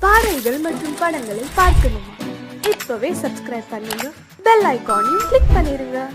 பாடல்கள் மற்றும் படங்களை பார்க்கணுமா? இப்பவே சப்ஸ்கிரைப் பண்ணுங்க, பெல் ஐகானையும் கிளிக் பண்ணிருங்க.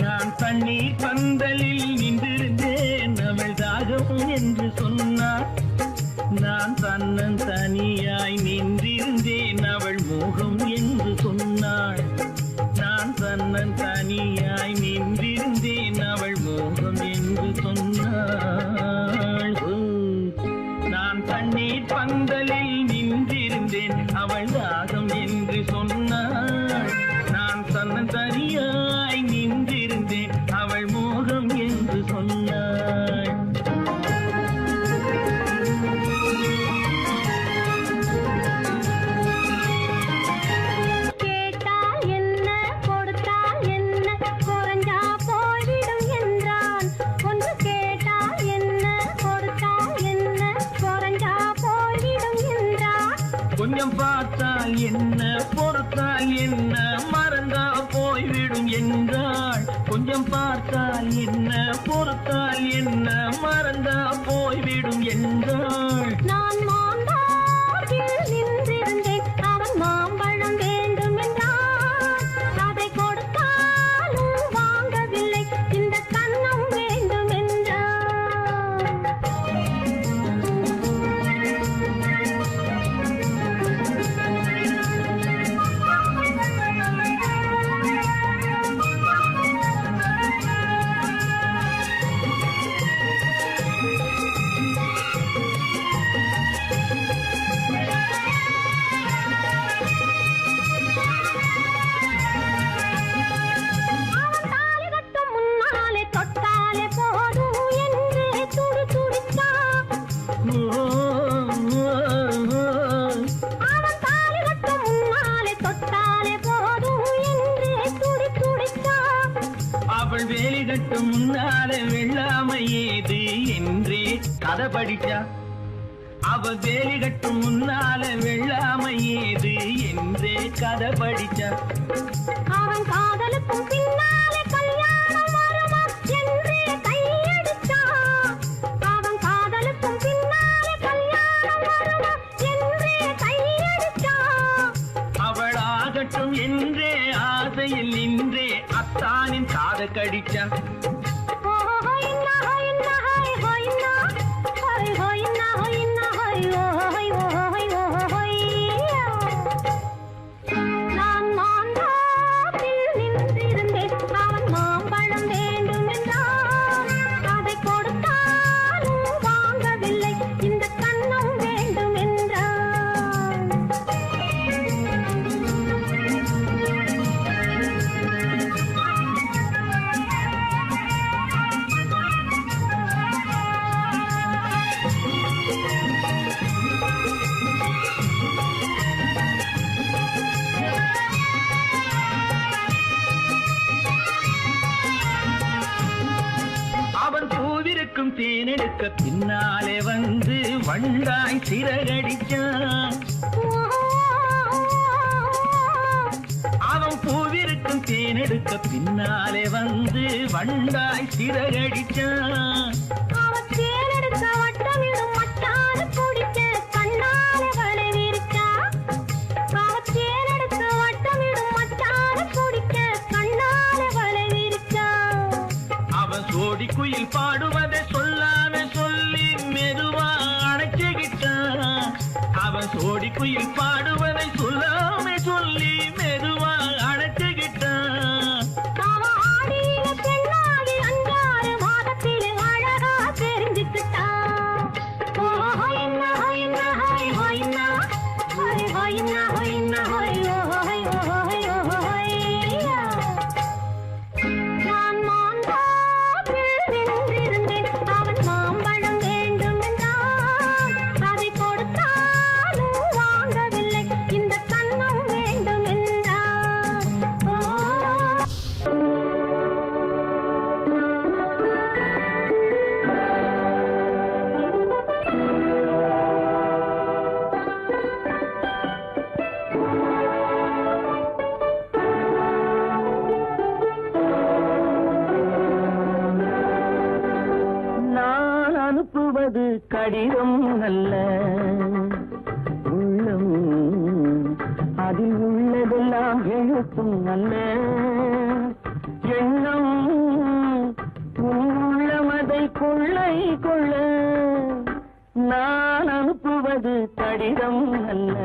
நான் தண்ணீர் பந்தலில் நின்றிருந்தேன், அவள் தாகம் என்று சொன்னாள். நான் தன்னன் தனியாய் நின்றிருந்தேன், அவள் மோகம் என்று சொன்னாள். நான் தன்னன் தனியாய் நின்றிருந்தேன், அவள் மோகம் என்று சொன்னாள். நான் தண்ணீர் பந்தலில் நின்றிருந்தேன், அவள் தாகம் என்று சொன்னாள். நான் தன்னன் தனியாய் நின்றிருந்தேன், அவள் மோகம் என்று சொன்னாள். கேட்டால் என்ன கொடுத்தால் என்ன, குறைஞ்சா போய்விடும் என்றான். ஒன்று கேட்டால் என்ன கொடுத்தால் என்ன, குறைஞ்சா போய்விடும் என்றான். கொஞ்சம் பார்த்தால் என்ன பொறுத்தால் என்ன, மறந்தா போய்விடும் என்றாள். கொஞ்சம் பார்த்தால் என்ன பொறுத்தால் என்ன, மறந்தா போய்விடும் என்றாள். நான் மாம்பழத்தில் நின்றிருந்தேன், அவன் மாம்பழம் வேண்டும் என்றான். அதை கொடுத்தாலும் வாங்கவில்லை, இந்த கன்னம் வேண்டும் என்றான். அவள் வேலி கட்டும் முன்னாலே வெள்ளாமை ஏது என்றே கதை படிச்சா. அவள் வேலி கட்டும் முன்னாலே வெள்ளாமை ஏது என்றே கதை படிச்சா. அவன் காதலுக்கும் பின்னாலே கல்யாணம் வருமா என்றே கையடிச்சா. அவன் காதலுக்கும் பின்னாலே கல்யாணம் வருமா என்றே கையடிச்சா. அவள் ஆகட்டும் என்றே ஆசையில் நின்றே அத்தானின் காத கடிச்சா. நான் மாம்பழத்தில் நின்றிருந்தேன், அவன் மாம்பழம் வேண்டும் என்றான். அதை கொடுத்தாலும் வாங்கவில்லை, இந்த கன்னம் வேண்டும் என்றான். அவன் பூவிருக்கும் தேனெடுக்க பின்னாலே வந்து வண்டாய் சிறகடிச்சான். அவன் பூவிருக்கும் தேனெடுக்க பின்னாலே வந்து வண்டாய் சிறகடிச்சான். அவன் தேனெடுக்க வட்டமிடும் மட்டாறு குடிக்க கண்ணாலே வலை விரிச்சா. அவன் தேனெடுக்க வட்டமிடும் மட்டாறு குடிக்க கண்ணாலே வலை விரிச்சா. அவன் சோடி குயில் குயில் பாடுவதை சொல்லாம சொல்லி மெதுவா அணைச்சுக்கிட்டான். அவன் சோடி குயில் பாடுவதை சொல்லாம சொல்லி மெதுவா அணைச்சுக்கிட்டான். அவன் ஆடியில பெண்ணாகி 5-6 மாதத்திலே அழகா தெரிஞ்சுக்கிட்டான். ஓ ஹொய்னா ஹொய்னா ஹொய் ஹொய்னா ஹொய் ஹொய்னா ஹொய்னா ஹொய் ஓ ஹொய் ஓ ஹொய் ஓ ஹொய்யா. நான் மாந்தாப்பில் நின்றிருந்தேன். அவன் மாம்பழம் வேண்டும் என்றான். அதை கொடுத்தாலும் வாங்கவில்லை. இந்த கன்னம் வேண்டும் என்றான். ஓ நான் அனுப்புவது கடிதம் அல்ல, உள்ளம் அதில் உள்ளதெல்லாம் எழுத்தும் அல்ல. எண்ணம் உன் உள்ளமதை கொள்ளை கொள்ள. நான் அனுப்புவது கடிதம் அல்ல,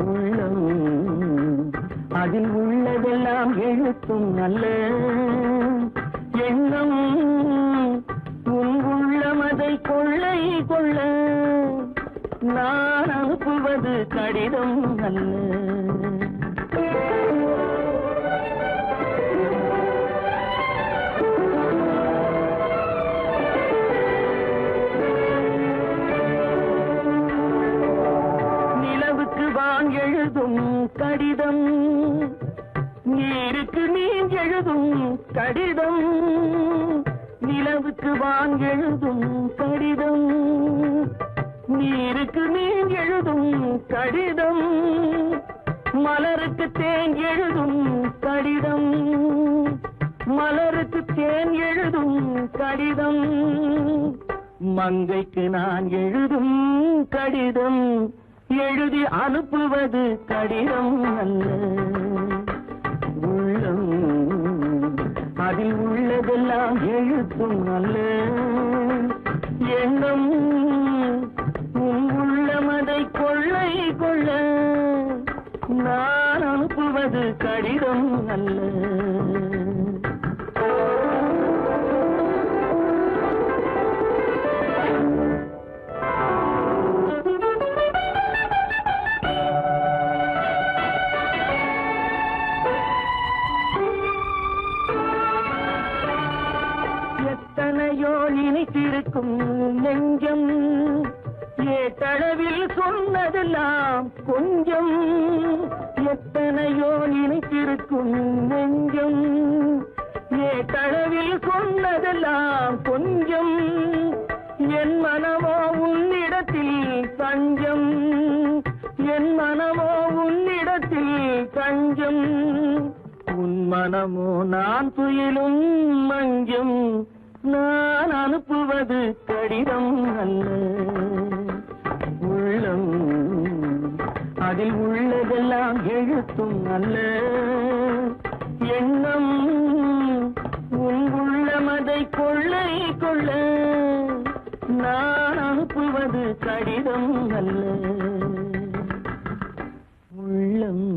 உள்ளம் அதில் உள்ளதெல்லாம் எழுத்தும் அல்ல. எண்ணம் உன் உள்ளமதை கொள்ளை கொள்ள. நான் அனுப்புவது கடிதம் அல்ல. நிலவுக்கு வான் எழுதும் கடிதம், நீருக்கு நீர் எழுதும் கடிதம். நிலவுக்கு வான் எழுதும் கடிதம், நீருக்கு நீர் எழுதும் கடிதம். மலருக்கு தேன் எழுதும் கடிதம், மலருக்கு தேன் எழுதும் கடிதம். மங்கைக்கு நான் எழுதும் கடிதம், எழுதி அனுப்புவது கடிதம் அல்ல. உள்ளம் அதில் உள்ளதெல்லாம் எழுத்தும் அல்ல. எண்ணம் உன் உள்ளமதை கொள்ளை கொள்ள. நான் அனுப்புவது கடிதம் அல்ல. எத்தனையோ இனித்திருக்கும் நெஞ்சம், ஏட்டளவில் சொன்னதெல்லாம் கொஞ்சம். எத்தனையோ இனித்திருக்கும் நெஞ்சம், ஏட்டளவில் சொன்னதெல்லாம் கொஞ்சம். என் மனமோ உன்னிடத்தில் தஞ்சம், என் மனமோ உன்னிடத்தில் தஞ்சம். உன் மனமோ நான் துயிலும் மஞ்சம். நான் அனுப்புவது கடிதம் அல்ல, உள்ளம் அதில் உள்ளதெல்லாம் எழுத்தும் அல்ல. எண்ணம் உன் உள்ளமதை கொள்ளை கொள்ள. நான் அனுப்புவது கடிதம் அல்ல, உள்ளம்.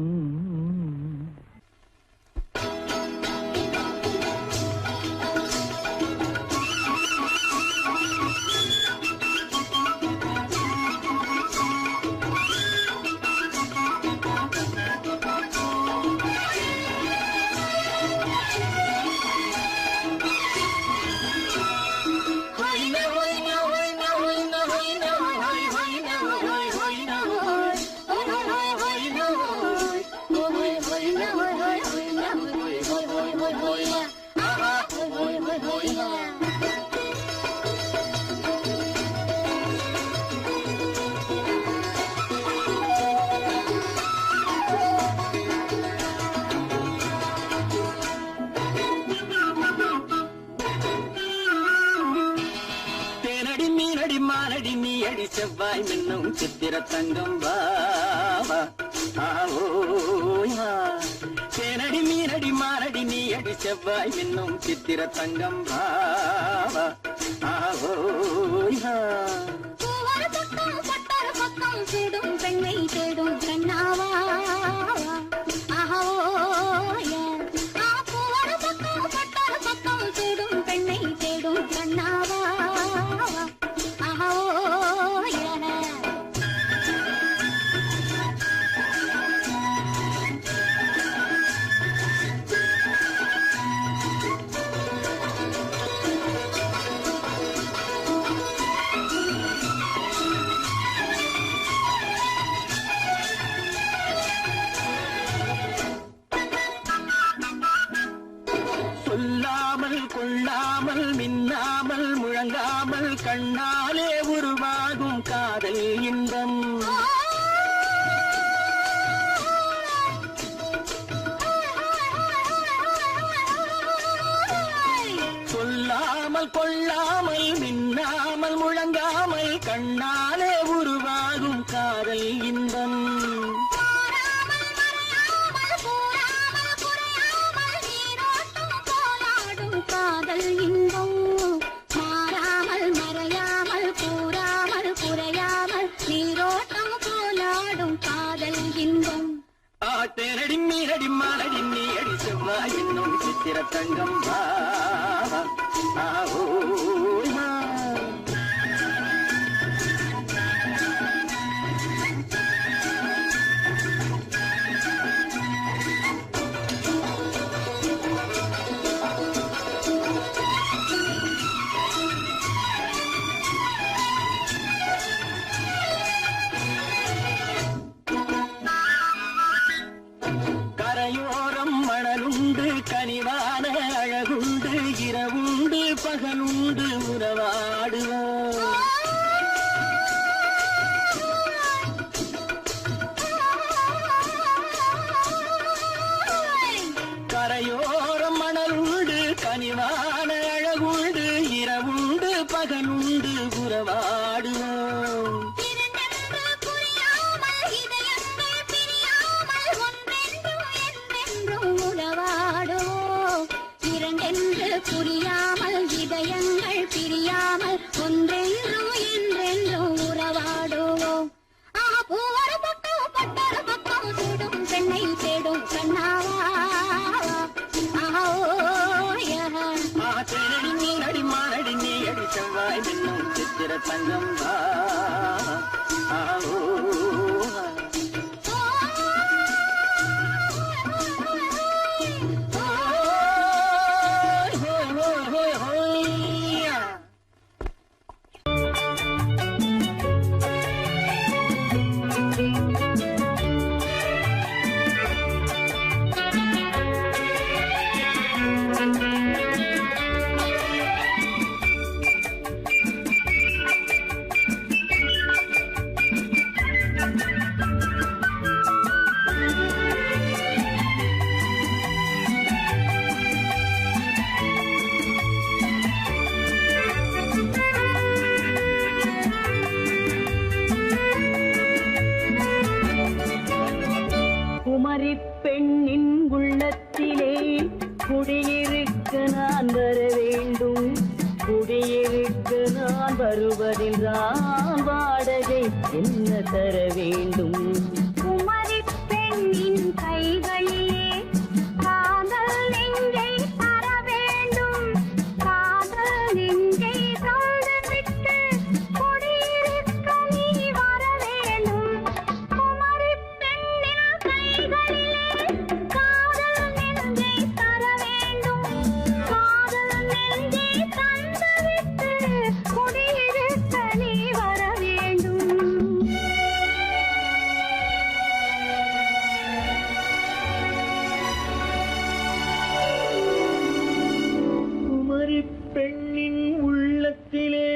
செவ்வாய் மின்னும் சித்திர தங்கம் வாவா. தேனடி மீனடி மாரடி நீ அடி செவ்வாய் மின்னும் சித்திர தங்கம் பாவா ஆவோயா பூவர பக்கம் பட்டர பக்கம் தேடும் பெண்ணை தேடும் கண்ணாவா ஆஹோயா பூவர பக்கம் பட்டர பக்கம் தேடும் பெண்ணை தேடும் கண்ணாவா ஆஹோயா சொல்லாமல் கொள்ளாமல் மின்னாமல் முழங்காமல் கண்ணாலே உருவாகும் காதல் இன்பம் சொல்லாமல் கொள்ளாமல் மின்னாமல் முழங்காமல் கண்ணாலே உருவாகும் காதல் இன்பம் காதல் இன்பம் மாறாமல் மறையாமல் கூறாமல் குறையாமல் நீரோட்டம் போலாடும் காதல் இன்பம் ஆட்டேனடி மீனடி மானடி நீ அடி செவ்வாய் என்னும் சித்திர தங்கம் பாவா ஆவோயா கரையோரம் மணலுண்டு கனிவான அழகுண்டு இரவுண்டு பகலுண்டு உறவாடுவோம் கரையோரம் மணலுண்டு கனிவான அழகுண்டு இரவுண்டு பகலுண்டு உறவாடுவோம் புரியாமல் இதயங்கள் பிரியாமல் ஒன்றென்றும் என்றென்றும் உறவாடுவோம் பூவர பக்கம் பட்டர பக்கம் தேடும் பெண்ணை தேடும் கண்ணாவா தேனடி மீனடி மானடி நீ அடி செவ்வாய் மின்னும் சித்திர தங்கம் பாவா ஆவோயா பெண்ணின் உள்ளத்திலே குடியிருக்க நான் வர வேண்டும் குடியிருக்க நான் வருவதென்றால் வாடகை என்ன தர வேண்டும் குமரி பெண்ணின் கைகளிலே காதல் நெஞ்சை தர வேண்டும் காதல் நெஞ்சை தந்துவிட்டு குடியிருக்க நீ வர வேண்டும் குமரி பெண்ணின் கைகளிலே காதல் நெஞ்சை தர வேண்டும் காதல் நெஞ்சை தந்துவிட்டு குடியிருக்க நீ வர வேண்டும் குமரி பெண்ணின் உள்ளத்திலே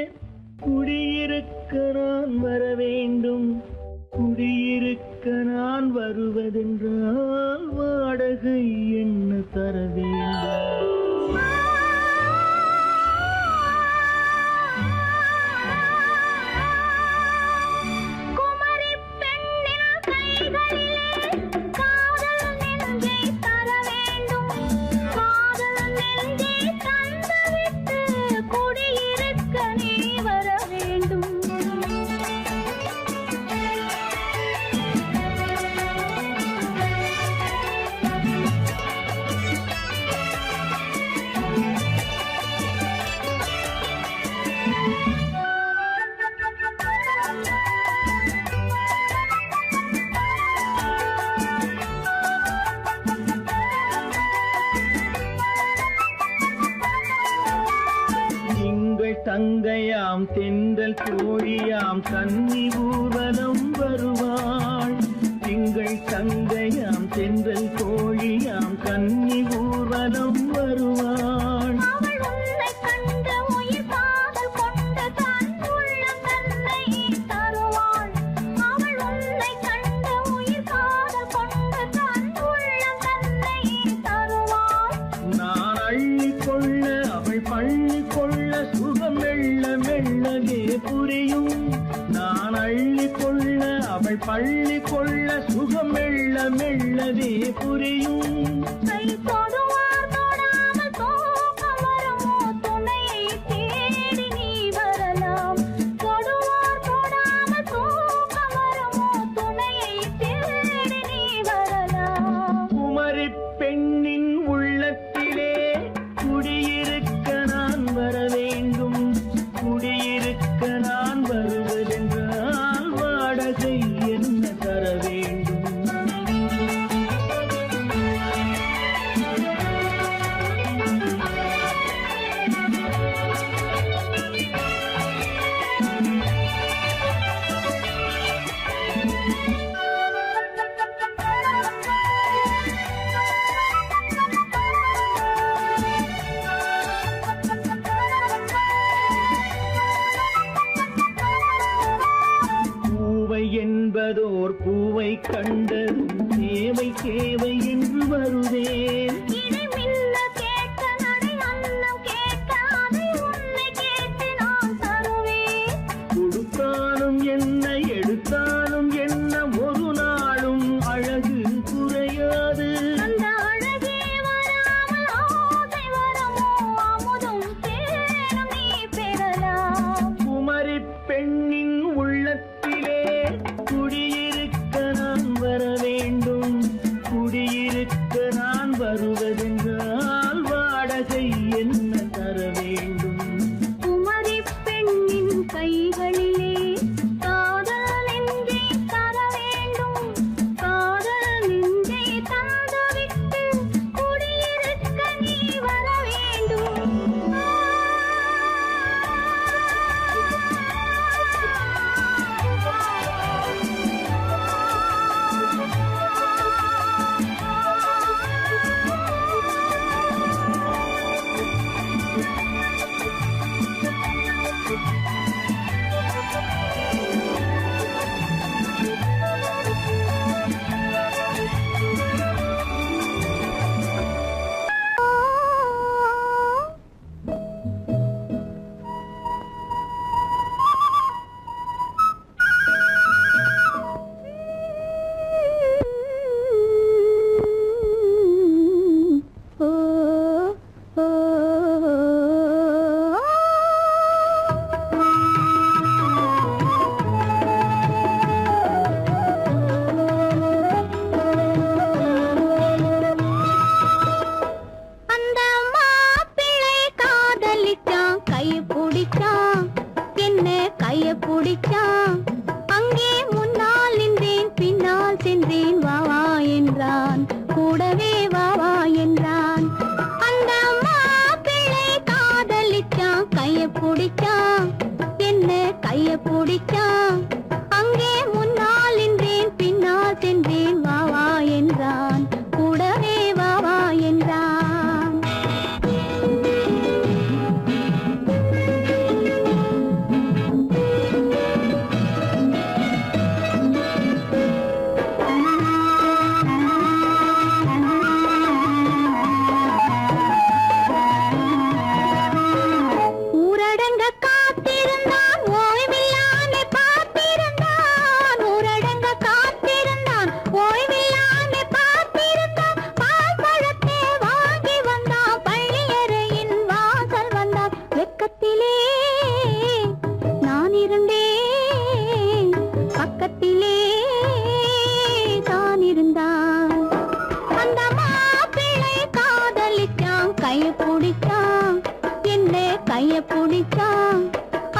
குடியிருக்க நான் வர வேண்டும் குடியிருக்க நான் வருவதென்றால் வாடகை என்ன தர வேண்டும் குமரி பெண்ணின் கைகளிலே காதல் நெஞ்சை தர வேண்டும் காதல் தங்கையாம் தென்றல் தோழியாம் கன்னி ஊர்வலம் வருவாள். திங்கள் தங்கையாம் தென்றல் தோழியாம் கன்னி ஊர்வலம் வருவாள். அவள் உன்னை கண்டு உயிர் காதல் கொண்டு தன் உள்ளம் தன்னை தருவாள். அவள் உன்னை கண்டு உயிர் காதல் கொண்டு தன் உள்ளம் தன்னை தருவாள். நான் அள்ளி கொள்ள அவள் பள்ளி கொள்ள சுகம் மெல்ல மெல்லவே புரியும். நான் அள்ளி கொள்ள அவள் பள்ளி கொள்ள சுகம் மெல்ல மெல்லவே புரியும். கை தொடுவார் தொடாமல் தூக்கம் வருமோ துணையை தேடி நீ வரலாம். தொடுவார் தொடாமல் தூக்கம் வருமோ துணையை தேடி நீ வரலாம். குமரி பெண்ணின் உள்ளத்திலே குடியிருக்க நான் வர வேண்டும். குடியிருக்க நான் வருவதென்றால் வாடகை என்ன தர வேண்டும்? பூவை என்பதோர் பூவை கண்டதும் தேவை தேவை என்று வருவேன். இடி மின்ன கேட்க நடை அன்னம் கேட்க அதை உன்னை கேட்டு நான் தருவேன். கொடுத்தாலும் என்ன எடுத்தாலும் என்ன ஒரு நாளும் அழகு குறையாது. அந்த அழகே வராமல் ஆசை வரமோ அமுதும் தேனும் நீ பெறலாம். குமரி பெண்ணின் உள்ளத்திலே குடியிருக்க நான் வர வேண்டும். குடியிருக்க நான் வருவதென்றால் வாடகை என்ன தர வேண்டும்? குமரி பெண்ணின் கைகளிலே காதல் நெஞ்சை தர வேண்டும். காதல் நெஞ்சை தந்துவிட்டு குடியிருக்க நீ வர வேண்டும். அந்த மாப்பிள்ளை காதலிச்சான் கைய பிடிச்சான் என்ன கைய பிடிச்சான். அங்கே முன்னால் நின்றேன் பின்னால் சென்றேன் வா வா என்றான் கூடவே வா வா என்றான். அந்த மாப்பிள்ளை காதலிச்சான் கைய பிடிச்சான் என்ன கைய பிடிச்சான். அங்கே முன்னால் நின்றேன் பின்னால் சென்றேன் வா வா என்றான் கூடவே வா வா என்றான். ஊரடங்க காத்திருந்தான் ஓய்வில்லாமே பார்த்திருந்தான். ஊரடங்க காத்திருந்தான் ஓய்வில்லாமே பார்த்திருந்தான். பால் பழத்தை வாங்கி வந்தான் பள்ளியறையின் வாசல் வந்தான். வெக்கத்திலே நான் இருந்தேன் பக்கத்திலே தான் இருந்தான். அந்த மாப்பிள்ளை காதலிச்சான் கைய பிடிச்சான் என்ன கைய பிடிச்சான்.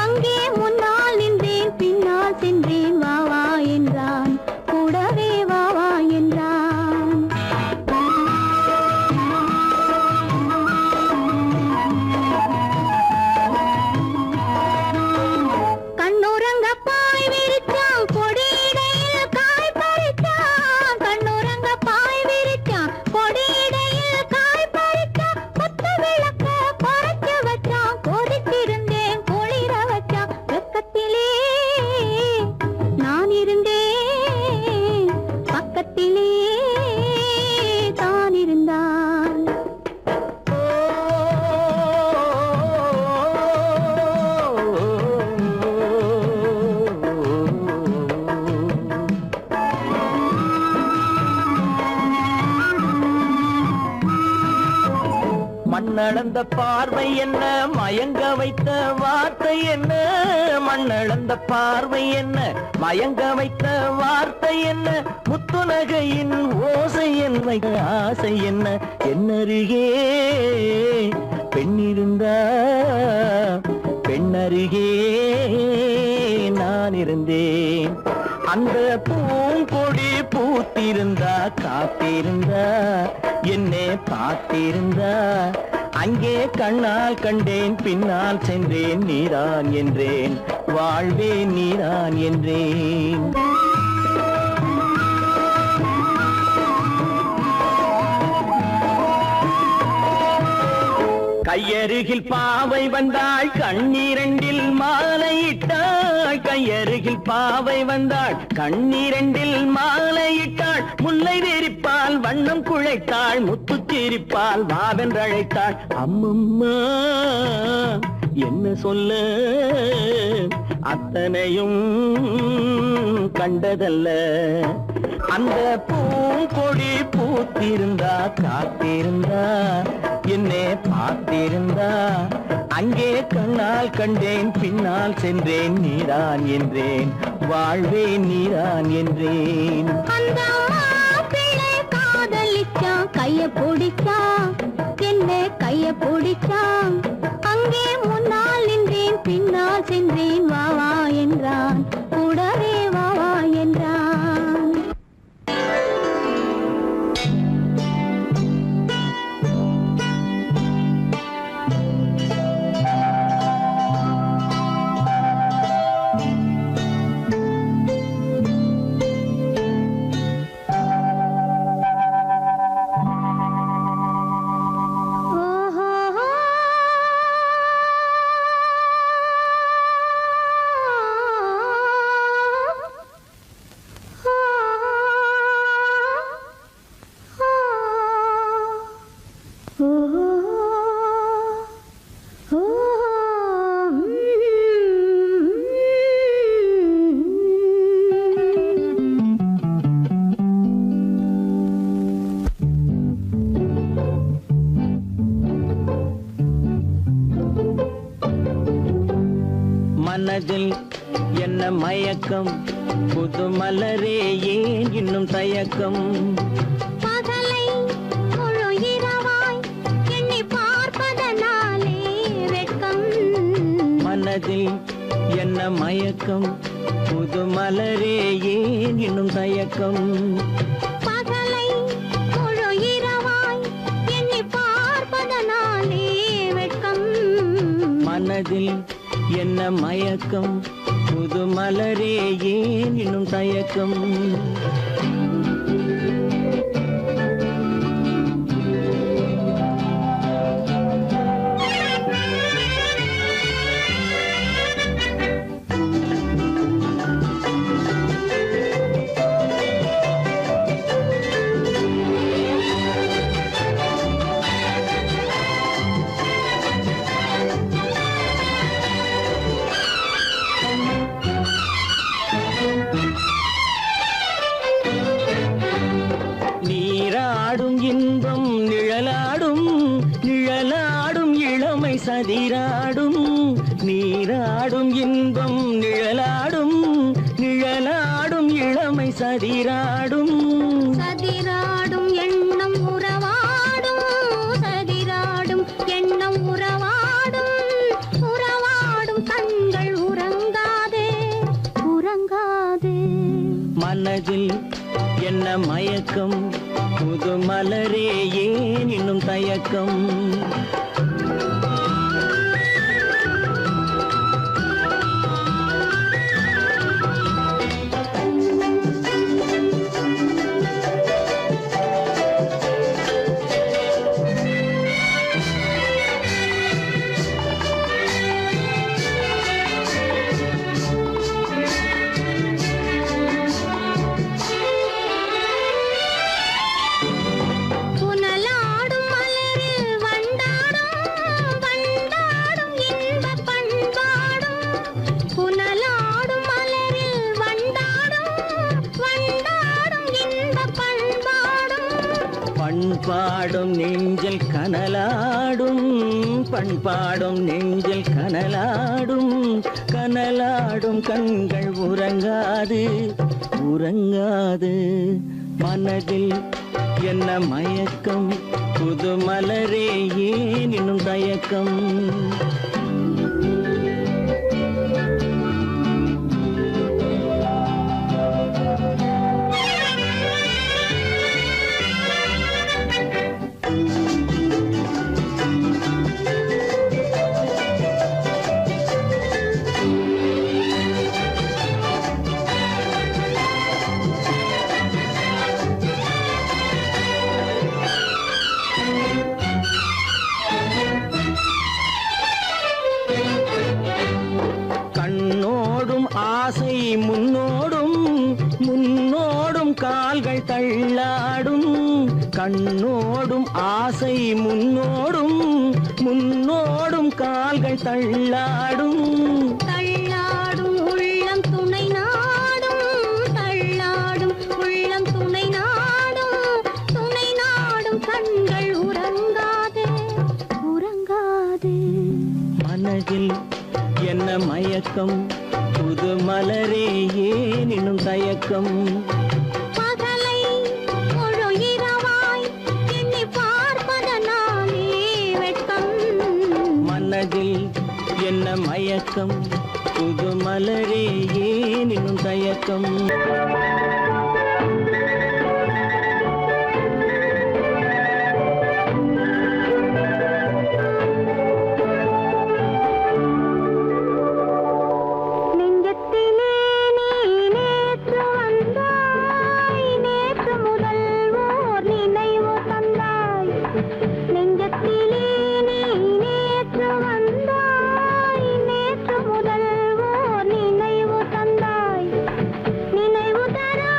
அங்கே முன்னால் நின்றேன் பின்னால் சென்றேன் வா வா என்றான் கூடவே வா வா என்றான். மண்ணளந்த பார்வை என்ன, மயங்க வைத்த வார்த்தை என்ன, மண்ணளந்த பார்வை என்ன, மயங்க வைத்த வார்த்தை என்ன, முத்துநகையின் ஓசை என்ன, ஆசை என்ன, என்னருகே பெண்ணிருந்தா பெண்ணருகே நான் இருந்தேன். அந்த பூங்கொடி பூத்திருந்தா காத்திருந்தா என்னை பார்த்திருந்தா அங்கே கண்ணால் கண்டேன் பின்னால் சென்றேன் நீதான் என்றேன் வாழ்வே நீதான் என்றேன். கையருகில் பாவை வந்தாள் கண்ணீரண்டில் மாலையிட்டாள், கையருகில் பாவை வந்தாள் கண்ணீரண்டில் மாலையிட்டாள், முல்லை வெறிப்பால் வண்ணம் குழைத்தாள், முத்து சிரிப்பால் வாவென்றழைத்தாள். அம்மம்மா என்ன சொல்ல அத்தனையும் கண்டதல்ல, அந்த பூங்கொடி பூத்திருந்தா காத்திருந்தா என்னை பார்த்திருந்தா அங்கே கண்ணால் கண்டேன் பின்னால் சென்றேன் நீதான் என்றேன் வாழ்வே நீதான் என்றேன். அந்த மாப்பிள்ளை காதலிச்சான் கைய பிடிச்சான், என்ன கைய பிடிச்சான், அங்கே முன்னால் நின்றேன் பின்னால் சென்றேன் வா வா என்றான், கூடவே வா வா என்றான். மனதில் என்ன மயக்கம், புது மலரே ஏன் இன்னும் தயக்கம், பகலை முழு இரவாய் எண்ணி பார்ப்பதனாலே வெட்கம். மனதில் என்ன மயக்கம், புது மலரே ஏன் இன்னும் தயக்கம், பகலை முழு இரவாய் எண்ணி பார்ப்பதனாலே வெட்கம். மனதில் என்ன மயக்கம், புது மலரே ஏன் இன்னும் தயக்கம். நீராடும் இன்பம் நிழலாடும், நிழலாடும் இளமை சதிராடும், நீராடும் இன்பம் நிழலாடும், நிழலாடும் இளமை சதிராடும், சதிராடும் எண்ணம் உறவாடும், சதிராடும் எண்ணம் உறவாடும், உறவாடும் கண்கள் உறங்காதே உறங்காதே. மனதில் என்ன மயக்கம், புது மலரே ஏன் இன்னும் தயக்கம். புனலாடும் மலரில் வண்டாடும் பண்பாடும் நெஞ்சில் கனலாடும், பண்பாடும் நெஞ்சில் கனலாடும், கனலாடும் கண்கள் உறங்காது உறங்காது. மனதில் என்ன மயக்கம், புது மலரே ஏன் இன்னும் தயக்கம்? கண்ணோடும் ஆசை முன்னோடும், முன்னோடும் கால்கள் தள்ளாடும். கண்ணோடும் ஆசை முன்னோடும், முன்னோடும் கால்கள் தள்ளாடும். தள்ளாடும் உள்ளம் துணை நாடும், தள்ளாடும் உள்ளம் துணை நாடும், துணை நாடும் கண்கள் உறங்காது உறங்காது. மனதில் என்ன மயக்கம், புது மலரே ஏன் இன்னும் தயக்கம்? பகலை முழு இரவாய் எண்ணி பார்ப்பதனாலே வெட்கம். மனதில் என்ன மயக்கம், புது மலரே ஏன் இன்னும் தயக்கம்? நெஞ்சத்திலே நீ நேற்று வந்தாய், நேற்று முதல் ஓர் நினைவு தந்தாய். நெஞ்சத்திலே நீ நேற்று வந்தாய், நேற்று முதல் ஓர் நினைவு தந்தாய். நினைவு தரா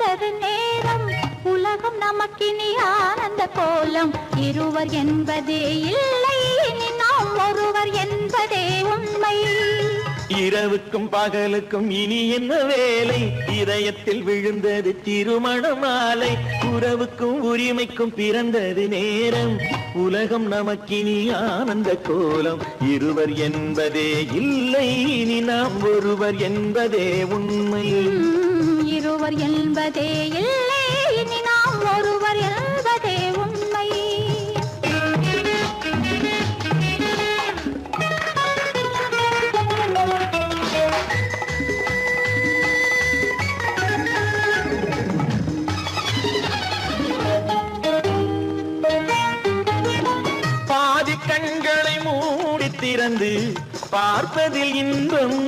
பிறந்தது நேரம் உலகம் நமக்கினி ஆனந்த கோலம் இருவர் என்பதே இல்லை இனி நாம் ஒருவர் என்பதே உண்மை இரவுக்கும் பகலுக்கும் இனி என்ன வேலை இதயத்தில் விழுந்தது திருமண மாலை உறவுக்கும் உரிமைக்கும் பிறந்தது நேரம் உலகம் நமக்கினி ஆனந்த கோலம் இருவர் என்பதே இல்லை இனி நாம் ஒருவர் என்பதே உண்மை இருவர் என்பதே இல்லை இனி நாம் ஒருவர் என்பதே உண்மை பாதி கண்களை மூடி திறந்து பார்ப்பதில் இன்பம்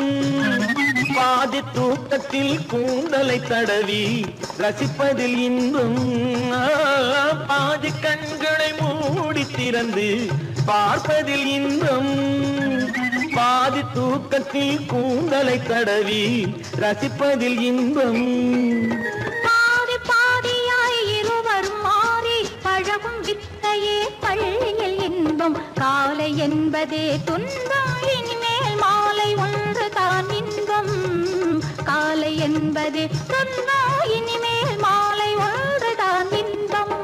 பாதி தூக்கத்தில் கூந்தலை தடவி ரசிப்பதில் இன்பம் பாதி கண்களை மூடி திறந்து பார்ப்பதில் இன்பம் பாதி தூக்கத்தில் கூந்தலை தடவி ரசிப்பதில் இன்பம் பாதி பாதியாய் இருவர் மாறி பழகும் வித்தையே பள்ளியில் இன்பம் காலை என்பதே துன்பம் இனிமேல் மாலை ஒன்று தான் இன்பம் காலை என்பதே துன்பம் இனிமேல் மாலை ஒன்று தான் இன்பம்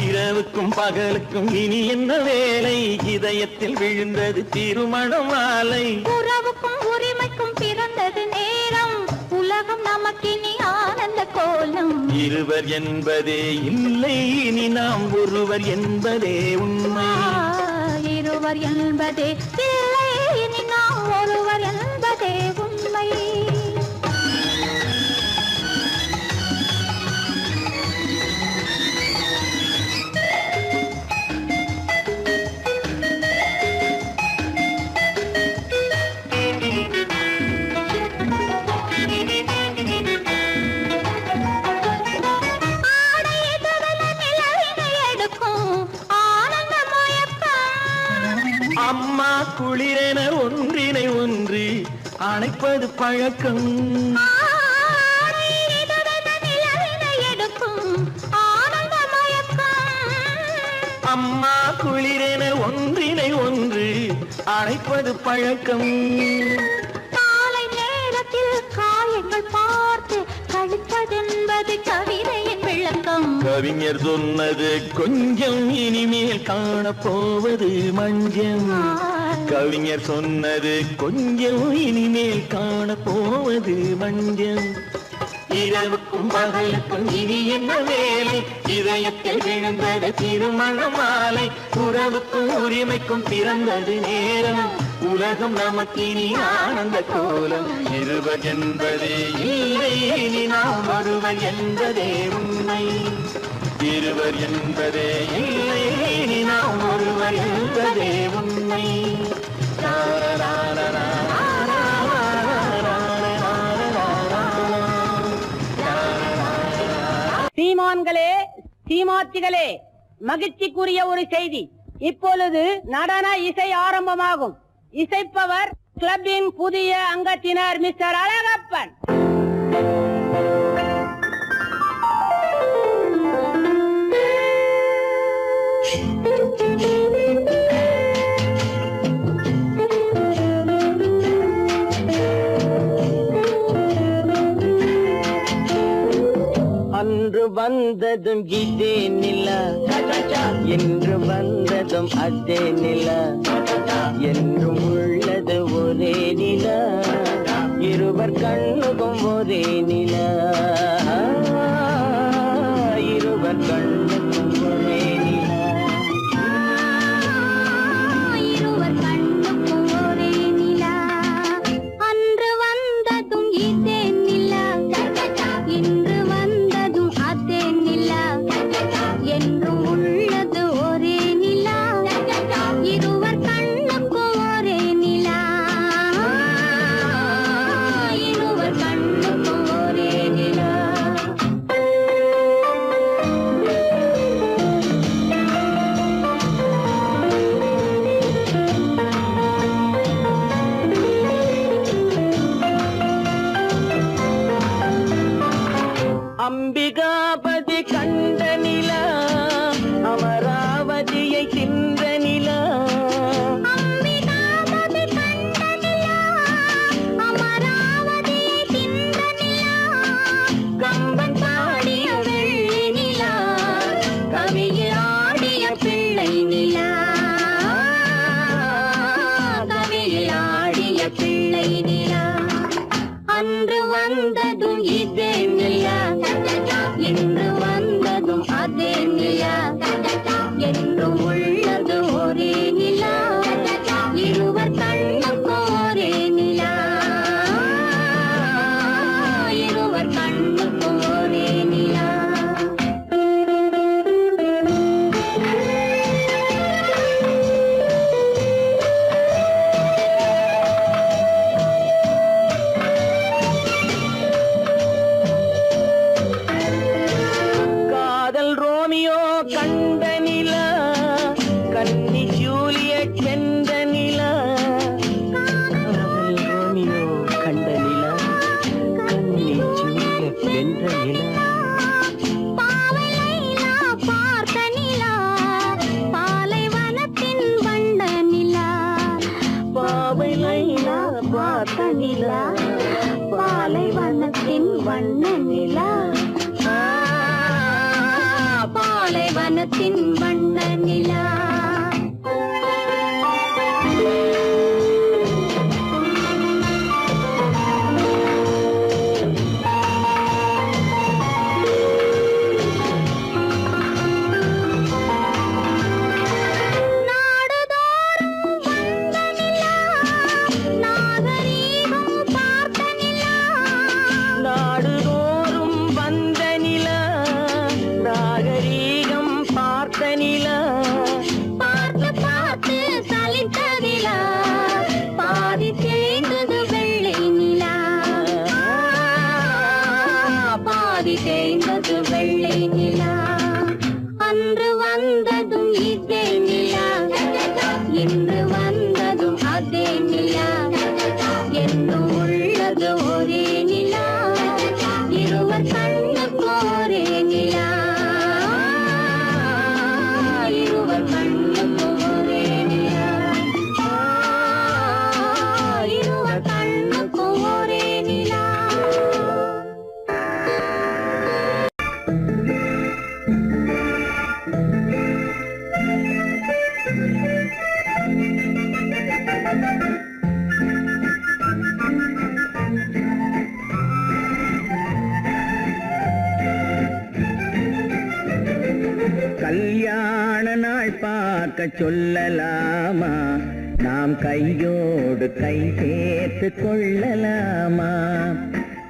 இரவுக்கும் பகலுக்கும் இனி என்ன வேலை இதயத்தில் விழுந்தது திருமண மாலை உறவுக்கும் உரிமைக்கும் பிறந்தது நேரம் உலகம் நமக்கினி ஆனந்த கோலம் இருவர் என்பதே இல்லை இனி நாம் ஒருவர் என்பதே உண்மை இருவர் என்பதே இல்லை இனி நாம் ஒருவர் என்பதே உண்மை அம்மா குளிரென ஒன்றினை ஒன்று அணைப்பது பழக்கம் அம்மா குளிரென ஒன்றினை ஒன்று அணைப்பது பழக்கம் காலை நேரத்தில் காயங்கள் பார்த்து கழிப்பதென்பது கவிதையின் விளக்கம் கவிஞர் சொன்னது கொஞ்சம் இனிமேல் காணப்போவது மஞ்சம் கவிஞர் சொன்னது கொஞ்சம் இனிமேல் காணப்போவது மஞ்சம் இரவுக்கும் பகலுக்கும் இனி என்ன வேலை இதயத்தில் விழுந்தது திருமண மாலை உறவுக்கும் உரிமைக்கும் பிறந்தது நேரம் உலகம் நமக்கினி ஆனந்த கோலம் இருவர் என்பதே இல்லை இனி நாம் ஒருவர் என்பதே உண்மை இருவர் என்பதே இல்லை இனி நாம் ஒருவர் என்பதே உண்மை சீமான்களே சீமாத்திகளே மகிழ்ச்சிக்குரிய ஒரு செய்தி இப்பொழுது நடன இசை ஆரம்பமாகும் இசைப்பவர் கிளப்பின் புதிய அங்கத்தினர் மிஸ்டர் அழகப்பன் அன்று வந்ததும் இதே நிலா என்று வந்ததும் அதே நிலா என்றும் உள்ளது ஒரே நிலா இருவர் கண்ணுக்கும் ஒரே நிலா இருவர் கண்ணுக்கும் ஒரே நிலா இருவர் கண்ணுக்கும் ஒரே நிலா அன்று வந்ததும் இதே நிலா இன்று வந்ததும் அதே நிலா என்றும் உள்ளது ஒரே நிலா இருவர் கண்ணுக்கும் ஒரே நிலா இருவர் கண்ணுக்கும் ஒரே நிலா அதே நிலா என்றும் உள்ளது ஒரே நிலா இருவர் கண்ணுக்கும் ஒரே நிலா இருவர் கண்ணுக்கும் ஒரே நிலா காதல் ரோமியோ கண்ட நிலா கன்னி ஜூலியட் வென்ற நிலா காதல் ரோமியோ கண்ட நிலா கன்னி ஜூலியட் வென்ற நிலா பாவை லைலா பார்த்த நிலா பாலைவனத்தின் வண்ண நிலா பாவை லைலா பார்த்த நிலா பாலைவனத்தின் வண்ண நிலா பாலைவனத்தின் வண்ண நிலா நாடுதோறும் வந்த நிலா நாகரீகம் பார்த்த நிலா பார்த்து பார்த்து சலித்ததிலா பாதி தேய்ந்தது வெள்ளை நிலா பாதி தேய்ந்தது வெள்ளை நிலா அன்று வந்ததும் இதே நிலா இன்று வந்ததும் அதே நிலா என்னும் உள்ளது ஒரே நிலா இருவர் கண்ணுக்கு ஒரே நிலா இருவர் கண்ணுக்கு ஒரே நிலா இருவர் கண்ணுக்கு ஒரே நிலா கல்யாண நாள் பார்க்க சொல்லலாமா நாம் கையோடு கை சேர்த்து கொள்ளலாமா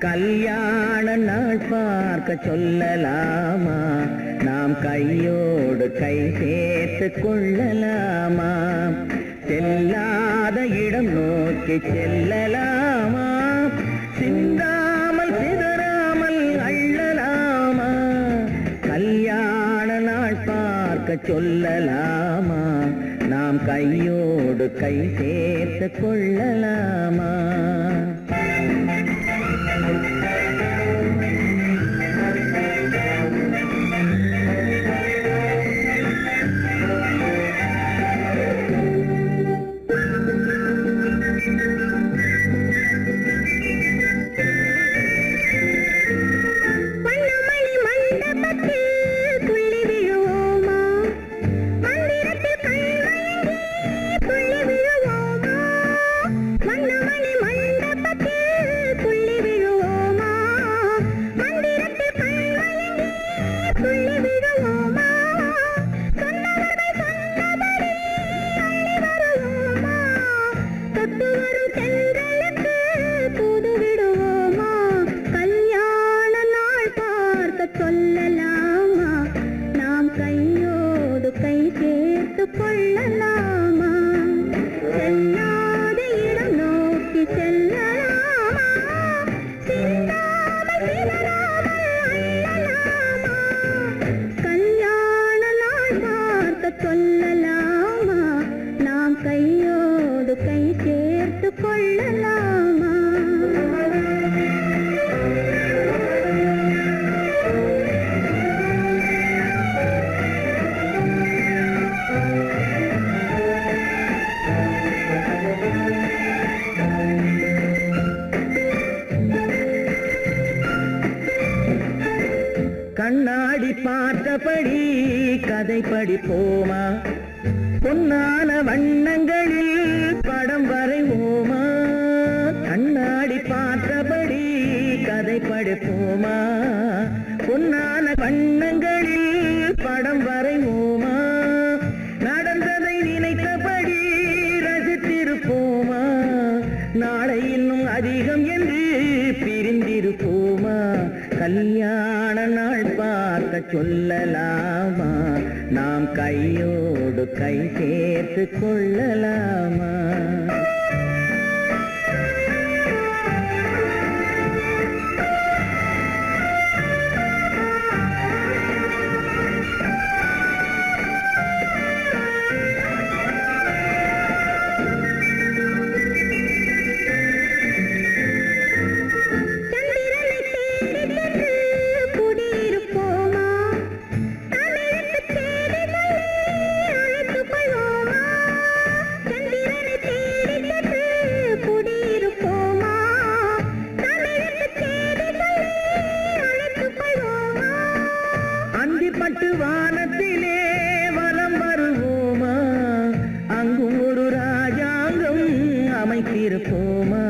கல்யாண நாள் பார்க்க சொல்லலாமா நாம் கையோடு கை சேர்த்து கொள்ளலாமா செல்லாத இடம் நோக்கி செல்லலாமா சிந்தாமல் சிதறாமல் அள்ளலாமா கல்யாண நாள் பார்க்க சொல்லலாமா நாம் கையோடு கை சேர்த்து கொள்ளலாமா வண்ணமணி மண்டபத்தில் துள்ளி விழுவோமா மந்திரத்தில் கண்மயங்கி துள்ளி விழுவோமா வண்ணமணி மண்டபத்தில் துள்ளி விழுவோமா மந்திரத்தில் கண்மயங்கி துள்ளி விழுவோமா சொன்னவர்கள் சொன்னபடி அள்ளி வருவோமா தொட்டு வரும் சென்றலுக்கு தூது விடுவோமா கல்யாண நாள் பார்க்க சொல்லலாமா நாம் கையோடு கை சேர்த்து கொள்ளலாமா செல்லாத இடம் நோக்கி செல்லலாமா சிந்தாமல் சிதறாமல் அள்ளலாமா கல்யாண நாள் பார்க்க சொல்லலாமா நாம் கையோடு கை சேர்த்து கொள்ளலாமா கண்ணாடி பார்த்தபடி கதை படிப்போமா பொன்னான வண்ணங்களில் படம் வரைவோமா கண்ணாடி பார்த்தபடி கதை படிப்போமா பொன்னான வண்ணங்களில் சொல்லலாமா? நாம் கையோடு கை சேர்த்து கொள்ளலாமா? அந்திப்பட்டு வானத்திலே வலம் வருவோமா? அங்கும் ஒரு ராஜாங்கம் அமைத்திருப்போமா?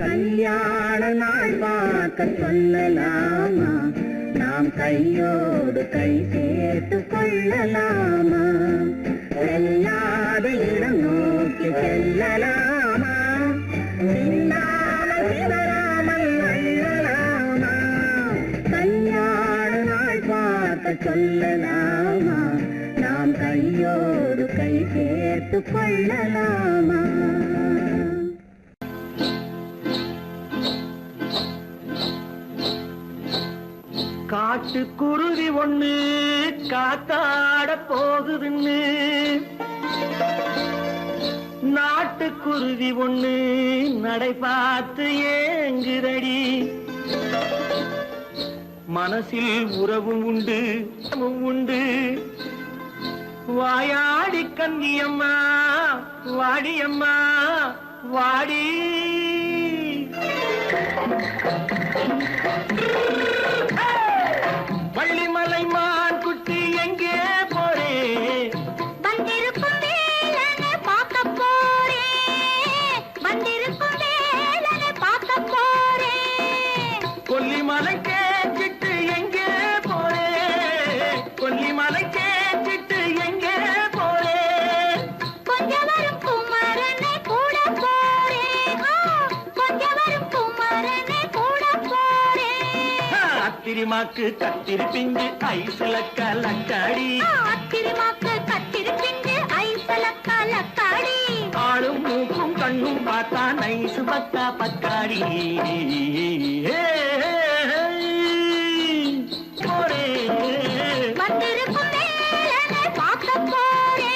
கல்யாண நாள் பார்க்க சொல்லலாமா? நாம் கையோடு கை சேர்த்து கொள்ளலாமா? செல்லாத இடம் நோக்கி செல்லலாமா? சிந்தாமல் சிதறாமல் அள்ளலாமா? கல்யாண நாள் பார்க்க சொல்லலாமா? நாம் கையோடு கை சேர்த்து கொள்ளலாமா? காட்டுக்குருவி ஒண்ணு காத்தாட போகுதுன்னு நாட்டுக்குருவி ஒண்ணு நடை பார்த்து ஏங்குதடி. மனசில் உறவும் உண்டு உண்டு. வாயாடி கன்னியம்மா வாடியம்மா வாடி. வள்ளிமலை மான் குட்டி எங்கே போறே? வந்திருக்கும் வேலனை பார்க்க போறேன். வந்திருக்கும் வேலனை பார்க்க போறேன். கொல்லிமலை கேட்டுட்டு எங்கே போறே? கொல்லிமலை கேட்டுட்டு எங்கே போறே? கொஞ்சம் வரும் குமரனை கூட போறேன். கொஞ்சம் வரும் குமரனை கூட போறேன். அத்திரிமாக்கு கத்திரி பிஞ்சு ஐசுல கலக்காடி. அத்திரிமாக்கு கத்திரி பிஞ்சு ஐசுல கலக்காடி. ஆளும் மூக்கும் கண்ணும் பார்த்தா நைசு பக்கா பக்காடி. போரே வந்திருக்கும் வேலனை பார்க்க போறேன்.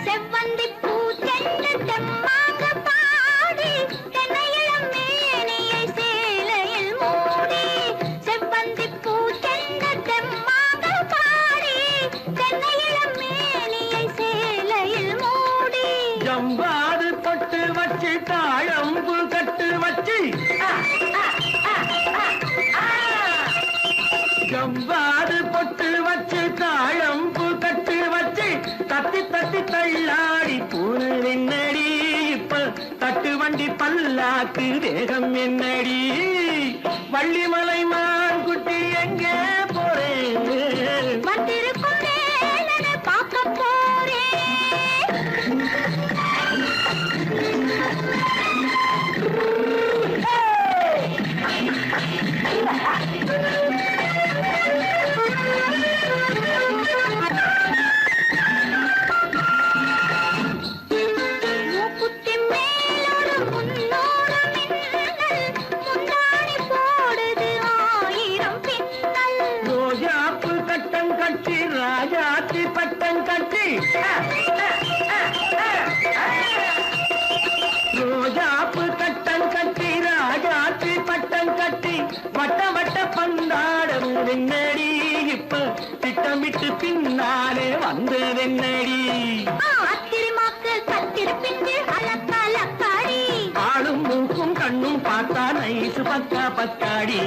செவ்வந்தி பூ தென்று தெம்மாக பாடி தென்னையிளம் மேனியை சேலையில் மூடி. செவ்வந்தி பூ தென்று தெம்மாக பாடி தென்னையிளம் மேனியை சேலையில் மூடி. ஜம்பாது பொட்டு வச்சு தாழம்பு கட்டு வச்சு. ஜம்பாது பொட்டு வச்சு தாழம்பு கட்டு வச்சு தட்டி தட்டி தள்ளாடி பூனு என்னடி. இப்ப தட்டு வண்டி பல்லாக்கு வேகம் என்னடி. வள்ளிமலை மான் குட்டி எங்கே போறேன்? வந்திருக்கும் வேலனை பார்க்க போறேன். மூக்குத்தி மேலோடு முன்னோடு மின்னல். முந்தாணி போடுது 1000 பின்னல். ரோஜாப்பு கட்டம் கட்டி ராஜாத்தி பட்டம் கட்டி. ரோஜாப்பு கட்டம் கட்டி ராஜாத்தி பட்டம் கட்டி வட்ட வட்ட பந்தாடம் என்னடி. இப்ப திட்டமிட்டு பின்னாலே வந்ததென்னடி. அத்திரிமாக்கு கத்திரி பிஞ்சு அலக்காடி. ஆளும் மூக்கும் கண்ணும் பார்த்தா நைசு பக்கா பக்காடி.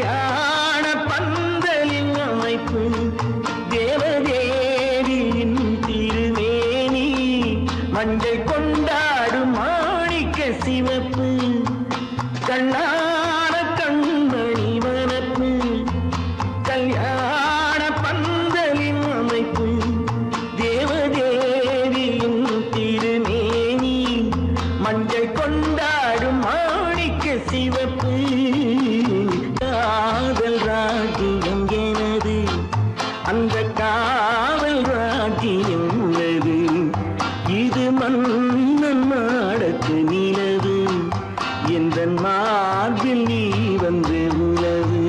கல்யாண பந்தலின் அமைப்பு தேவதேவியின் திருமேனி மஞ்சள் கொண்டாடும் மாணிக்க சிவப்பு கண்ணான கண்மணி வனப்பு கல்யாண பந்தலின் அமைப்பு தேவதேவியின் திருமேனி மஞ்சள் கொண்டாடும் மாணிக்க சிவப்பு காதல் ராஜ்யம் எனது அந்த காவல் ராஜ்யம் உள்ளது இது மன்னன் மாடத்து நிலவு எந்த மார்பில் நீ வந்து உலவு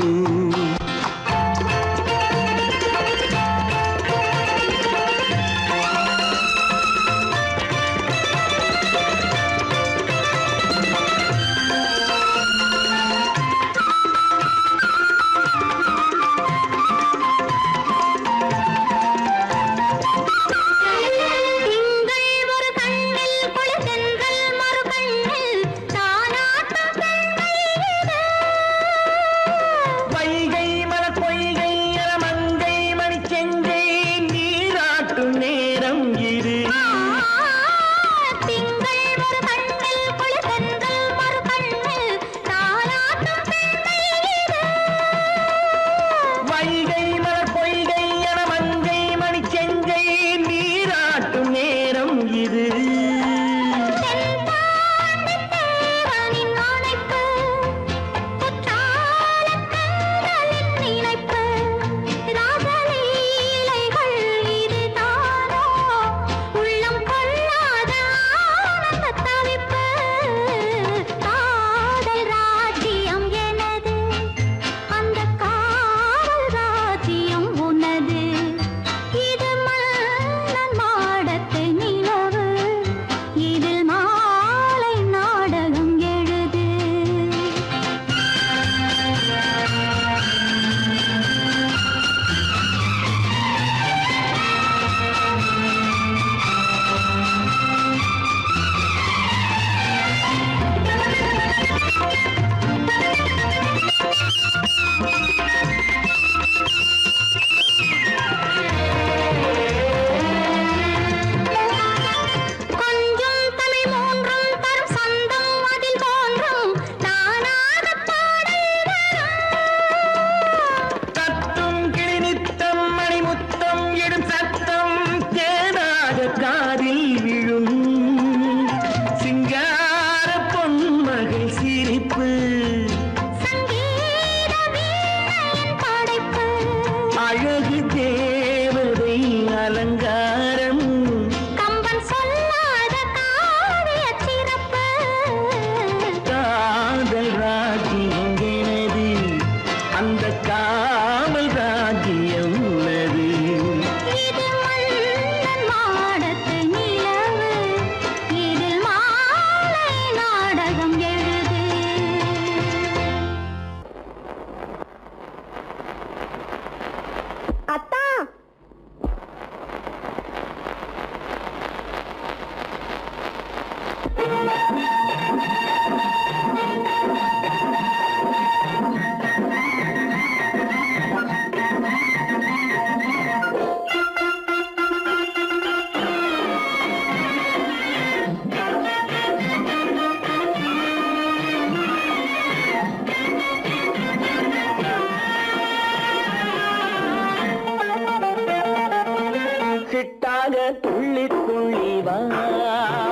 சிட்டாக துள்ளி துள்ளி வா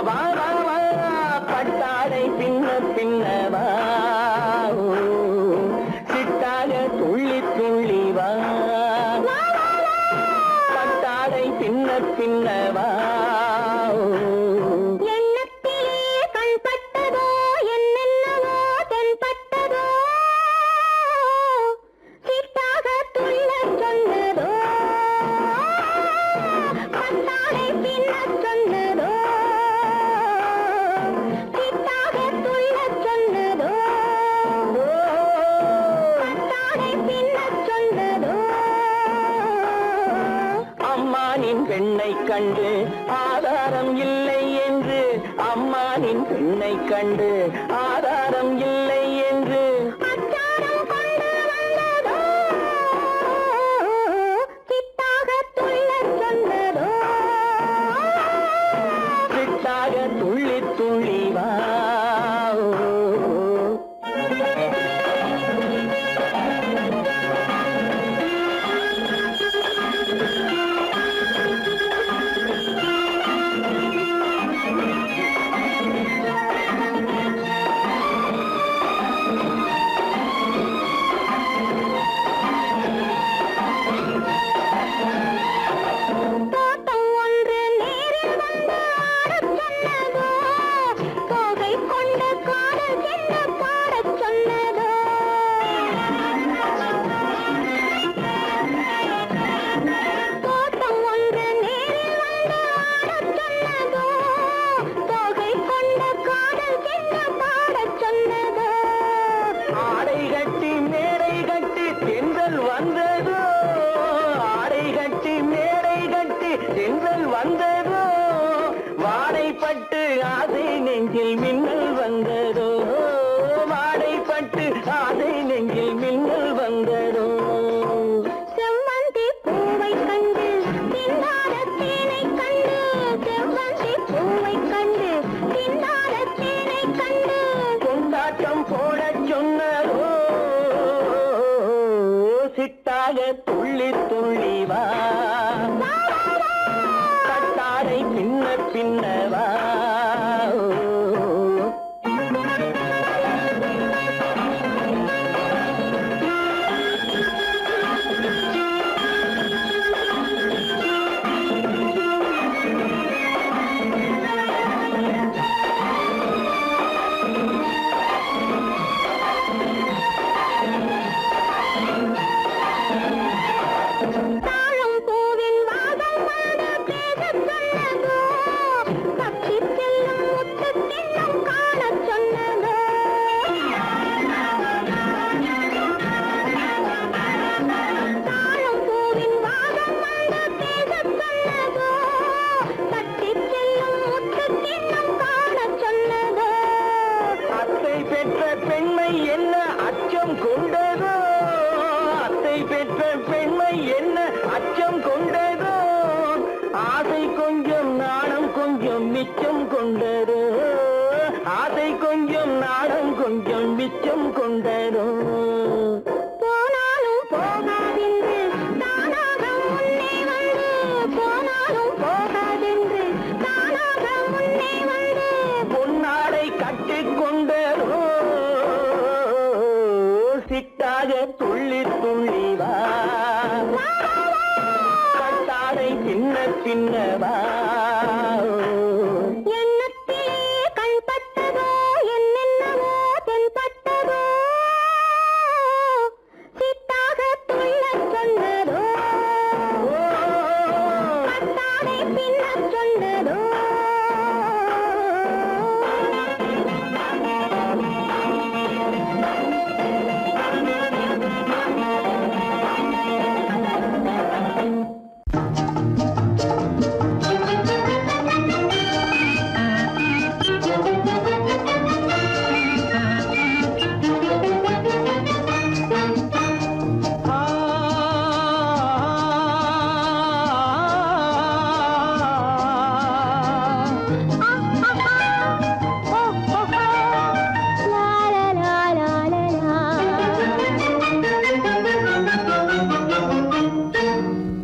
வா வா வா பட்டாடை பின்ன பின்னவா சிட்டாக துள்ளி துள்ளி வா பட்டாடை பின்ன பின்னவா பெண்ணை கண்டு ஆதாரம் இல்லை என்று அம்மானின் பெண்ணை கண்டு ஆதாரம் இல்லை என்று அச்சாரம் கொண்டு வந்த தென்றல் வந்ததோ ஆடை கட்டி மேடை கட்டி தென்றல் வந்ததோ வாடைப்பட்டு ஆசை நெஞ்சில் மின்னல் வந்ததோ வாடைப்பட்டு ஆசை நெஞ்சில் மின்னல் வந்ததோ செவ்வந்தி பூவை கண்டு திண்டாட தேனை கண்டு செவ்வந்தி பூவை கண்டு திண்டாட தேனை கண்டு கொண்டாட்டம் போட சொன்னதோ சிட்டாக துள்ளி துள்ளி வா கட்டாடை பின்ன பின்னவா தாழம் பூவின் வாசம் வந்து பேசச் சொன்னதோ தப்பிச் செல்லும் முத்துக் கிண்ணம் காணச் சொன்னதோ தாழம் பூவின் வாசம் வந்து பேசச் சொன்னதோ தப்பிச் செல்லும் முத்துக் கிண்ணம் காணச் சொன்னதோ அத்தை பெற்ற பெண்மை என்ன அச்சம் கொண்டதோ அத்தை பெற்ற பெண்மை என்ன அச்சம் கொண்டதோ ஆசை கொஞ்சம் நாணம் கொஞ்சம் மிச்சம் கொண்டதோ ஆசை கொஞ்சம் நாணம் கொஞ்சம் மிச்சம் கொண்டதோ போனாலும் போகாதென்று தானாக முன்னே வந்து போனாலும் போகாதென்று தானாக முன்னே வந்து பொன்னாடை கட்டிக்கொண்டதோ சிட்டாக துள்ளி துள்ளி வா கட்டாடை பின்ன பின்னவா எண்ணத்திலே கண்பட்டதோ என்னென்னவோ தென்பட்டதோ சிட்டாக துள்ளச் சொன்னதோ கட்டாடை பின்னச் சொன்னதோ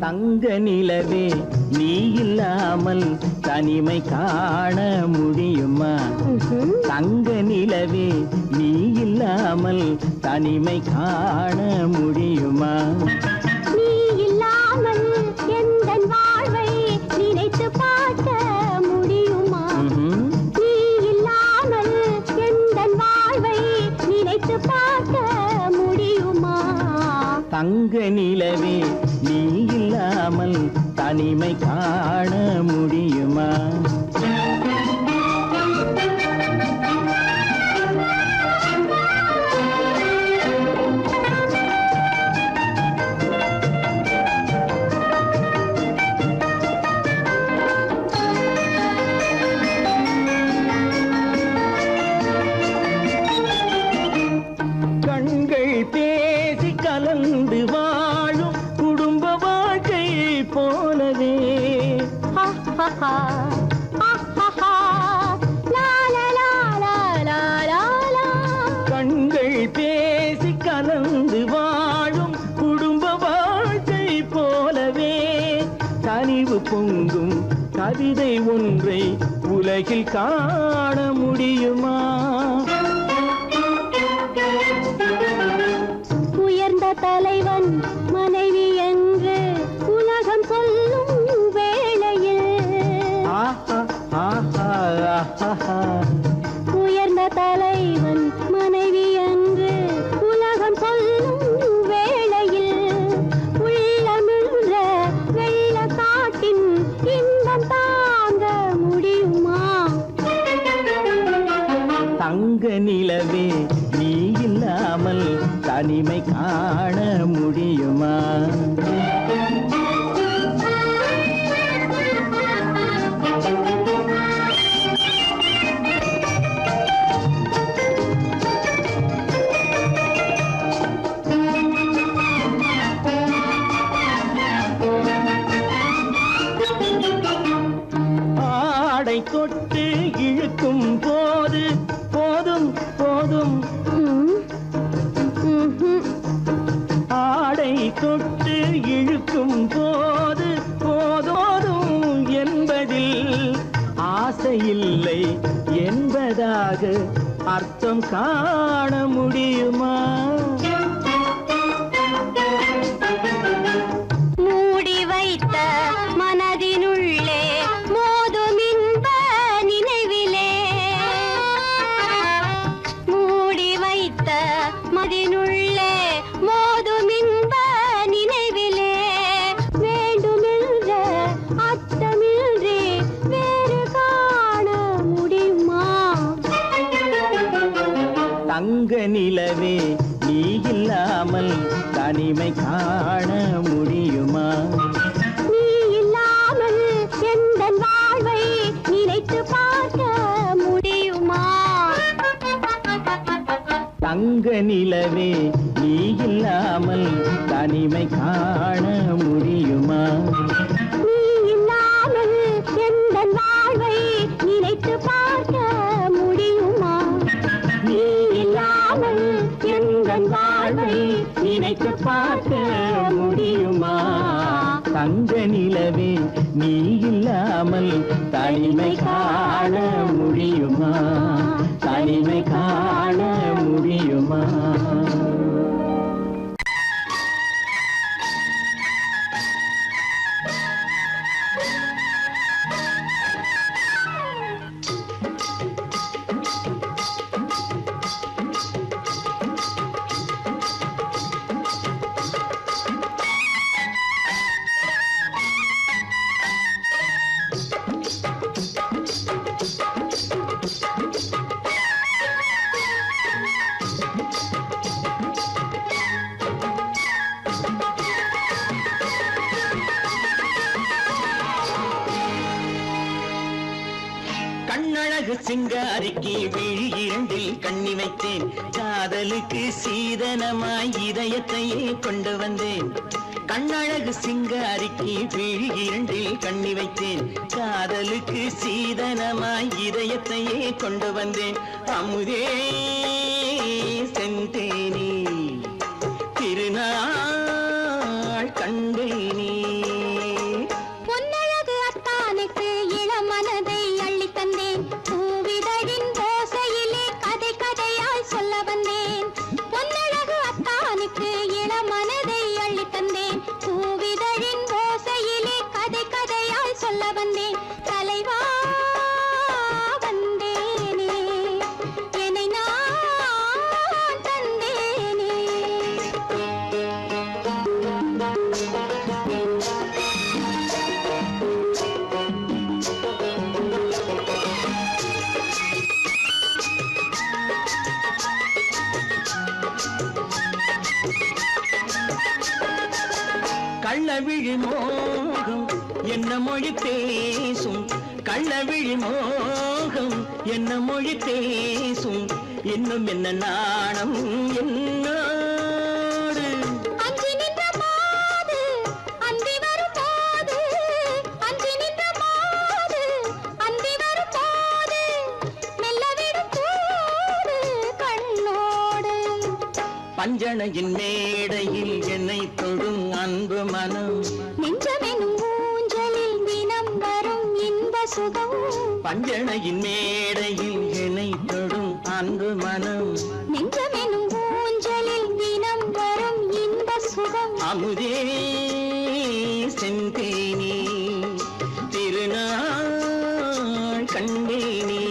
தங்க நிலவே நீ இல்லாமல் தனிமை காண முடியுமா தங்க நிலவே நீ இல்லாமல் தனிமை காண முடியுமா நீ இல்லாமல் எந்தன் வாழ்வை நினைத்து பார்க்க முடியுமா நீ இல்லாமல் எந்தன் வாழ்வை நினைத்து பார்க்க முடியுமா தங்க நிலவே நீ இல்லாமல் தனிமை காண முடியுமா கண்கள் பேசி கலந்து வாழும் குடும்ப வாழ்க்கை போலவே கண்கள் பேசி கலந்து வாழும் குடும்ப வாழ்க்கை போலவே கனிவு பொங்கும் கவிதை ஒன்றை உலகில் காண முடியுமா உயர்ந்த தலைவன் மனைவி என்று உலகம் சொல்லும் வேளையில் உயர்ந்த தலைவன் மனைவி என்று உலகம் சொல்லும் வேளையில் உள்ளமிழ்ற வெள்ள காட்டின் இன்பம் தாங்க முடியுமா தங்க நிலவே நீ இல்லாமல் தனிமை காண முடியும் தொட்டு இழுக்கும் போது போதோதும் என்பதில் ஆசையில்லை என்பதாக அர்த்தம் காண முடியுமா? மூடி வைத்த மனதினுள்ளே மோதும் இன்ப நினைவிலே, மூடி வைத்த மனதினுள்ளே மோதும் இன்ப நினைவிலே, வேண்டுமென்ற அர்த்தமின்றி வேறு காண முடியுமா? தங்க நிலவே நீ இல்லாமல் தனிமை காண முடியுமா? நீ இல்லாமல் எந்தன் வாழ்வை நினைத்து பார்க்க முடியுமா? தங்க நிலவே நீ இல்லாமல் தனிமை காண முடியுமா? நீ இல்லாமல் எந்தன் வாழ்வை நினைத்து பார்க்க முடியுமா? நீ இல்லாமல் எந்தன் வாழ்வை நினைத்து பார்க்க முடியுமா? தங்க நிலவே நீ இல்லாமல் தனிமை காண முடியுமா? தனிமை காண முடியுமா? கண்ணழகு சிங்காரிக்கு விழி இரண்டில் கண்ணி வைத்தேன், காதலுக்கு சீதனமாய் இதயத்தையே கொண்டு வந்தேன். கண்ணழகு சிங்காரிக்கு விழி இரண்டில் கண்ணி வைத்தேன், காதலுக்கு சீதனமாய் இதயத்தையே கொண்டு வந்தேன். அமுதே செந்தேனே திருநாள் கண்டேனே. பொன்னழகு அத்தானுக்கு இளமனதை அள்ளித் தந்தேன், பூவிதழின் ஓசையிலே கதை கதையாய் சொல்ல வந்தேன். பொன்னழகு அத்தானுக்கு இளமனதை அள்ளித் தந்தேன், பூவிதழின் ஓசையிலே கதை கதையாய் சொல்ல வந்தேன். தலைவா வந்தேனே, என்னை நான் தந்தேனே. கள்ளவிழி மோகம் என்ன மொழி பேசும், கள்ளவிழி மோகம் என்ன மொழி பேசும், இன்னும் என்ன நாணம் என்னோடு. அஞ்சி நின்ற மாது அந்தி வரும் போது, அஞ்சி நின்ற மாது அந்தி வரும் போது, மெல்ல விடும் கூடு கண்ணோடு. பஞ்சணையின் மேடையில் என்னை தொடும் அன்பு மனம், நெஞ்சமெனும் ஊஞ்சலில் தினம் வரும் இன்ப சுகம். பஞ்சணையின் மேடையில் என்னை தொடும் அன்பு மனம். நெஞ்சமெனும் ஊஞ்சலில் தினம் வரும் இன்ப சுகம். அமுதே செந்தேனே திருநாள் கண்டேனே.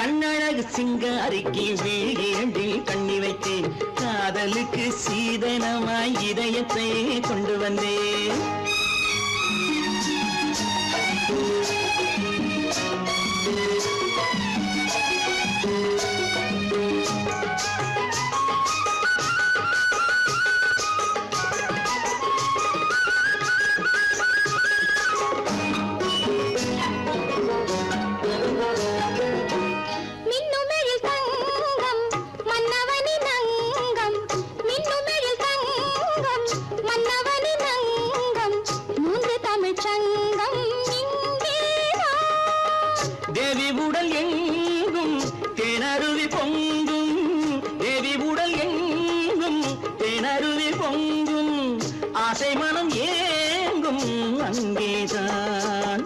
கண்ணழகு சிங்காரிக்கு விழி இரண்டில் கண்ணி வைத்தேன், காதலுக்கு சீதனமாய் இதயத்தை கொண்டு வந்தேன். மின்னுமெழில் தங்கம் மன்னவனின் அங்கம், மின்னுமெழில் தங்கம் மன்னவனின் அங்கம், மூன்று தமிழ்ச் சங்கம் இங்கேதான். தேவி உடல் எங்கும் தேனருவி பொங்கும், தேவி உடல் எங்கும் தேனருவி பொங்கும், ஆசை மனம் ஏங்கும் அங்கேதான்.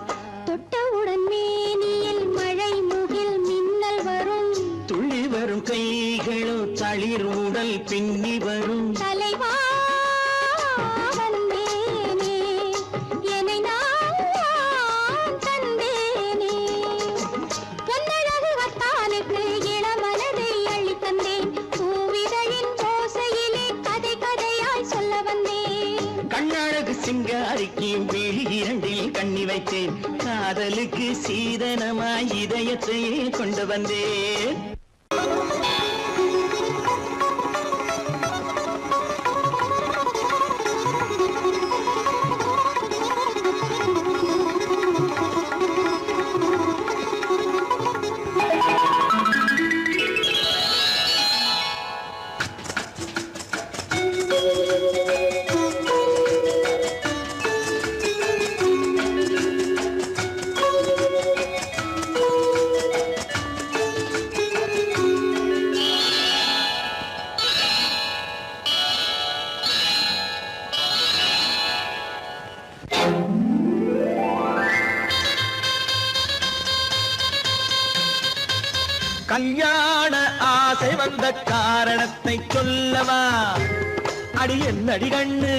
தொட்டவுடன் மேனியில் மழை முகில் மின்னல் வரும், துள்ளி வரும் கைகளோ தளிர் உடல் பின்னி வரும். தலைவா வந்தேனே, என்னை நான் தந்தேனே, பொன்னழகு வத்தானுக்கு இளமனதை அள்ளி தந்தேன், பூவிதழின் ஓசையிலே கதை கதையாய் சொல்ல வந்தேன். கண்ணழகு சிங்காரிக்கு விழி இரண்டில் கண்ணி வைத்தேன், காதலுக்கு சீதனமாய் இதயத்தையே கொண்டு வந்தேன். கல்யாண ஆசை வந்த காரணத்தை சொல்லவா? அடி என்னடி கண்ணு,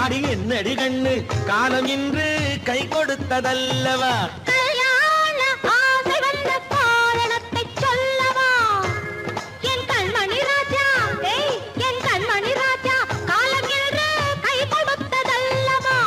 அடி என்னடி கண்ணு, காலம் இன்று கை கொடுத்ததல்லவா? கல்யாண ஆசை வந்த காரணத்தை சொல்லவா? என் கண்மணி ராஜா, என் கண்மணி ராஜா, காலம் என்று கை கொடுத்ததல்லவா?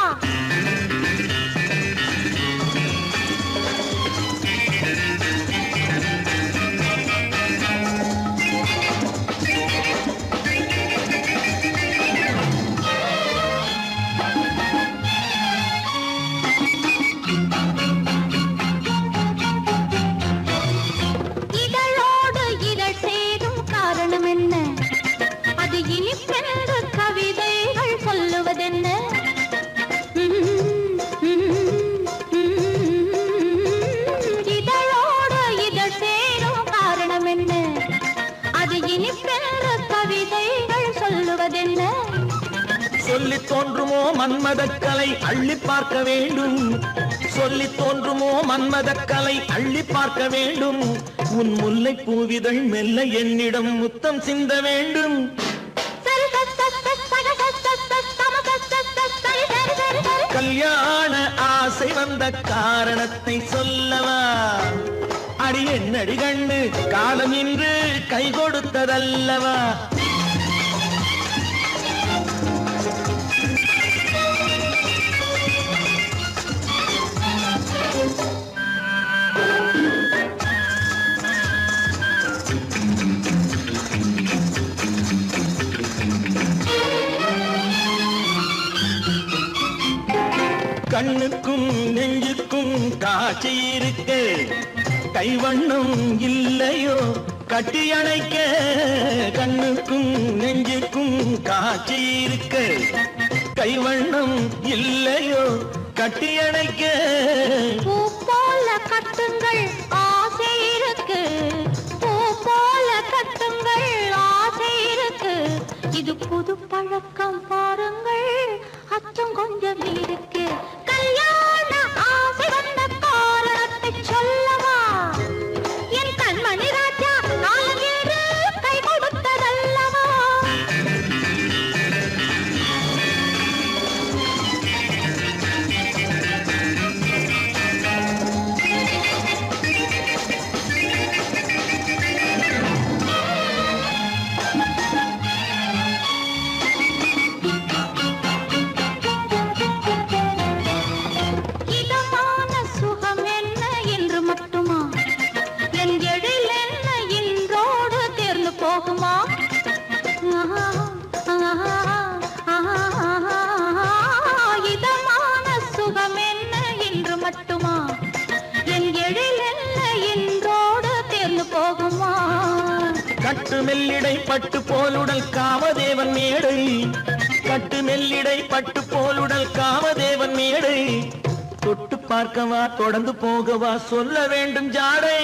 இதழோடு இதழ் சேரும் காரணம் என்ன? அது இனிப்பென்று கவிதைகள் சொல்லுவதென்ன? இதழோடு இதழ் சேரும் காரணம் என்ன? அது இனிப்பென்று கவிதைகள் சொல்லுவதென்ன? சொல்லி தோன்றுமோ மன்மதக்கலை அள்ளி பார்க்க வேண்டும், சொல்லி தோன்றுமோ மன்மதக்கலை அள்ளி பார்க்க வேண்டும். உன் முல்லை பூவிதழ் மெல்ல என்னிடம் முத்தம் சிந்த வேண்டும். கல்யாண ஆசை வந்த காரணத்தை சொல்லவா? அடி என்னடி கண்ணு, காலம் இன்று கை கொடுத்ததல்லவா? கண்ணுக்கும் நெஞ்சுக்கும் காட்சி இருக்க, கைவண்ணம் இல்லையோ கட்டி அணைக்க? கண்ணுக்கும் நெஞ்சுக்கும் காட்சி இருக்க, கைவண்ணம் இல்லையோ கட்டி அணைக்க? பூ போல கட்டுங்கள் ஆசை இருக்கு, பூ போல கட்டுங்கள் ஆசை இருக்கு, இது புது பழக்கம் பாருங்கள் அச்சம் கொஞ்சம் இருக்கு. கல்யாண ஆசை வந்த காரணத்தை சொல்லவா? என் கண்மணி ராஜா, காலம் என்று கை கொடுத்ததல்லவா? இதமான சுகம் என்ன என்று மட்டுமா? என் எழில் என்ன இன்றோடு தேர்ந்து போகுமா? இதமான சுகம் என்ன என்று மட்டுமா? என் எழில் என்ன இன்றோடு தேர்ந்து போகுமா? கட்டு மெல்லிடை பட்டு போலுடல் காமதேவன் மேடை, கட்டு மெல்லிடை பட்டு போலுடல் காமதேவன் மேடை. தொட்டு பார்க்கவா தொடர்ந்து போகவா சொல்ல வேண்டும் ஜாடை.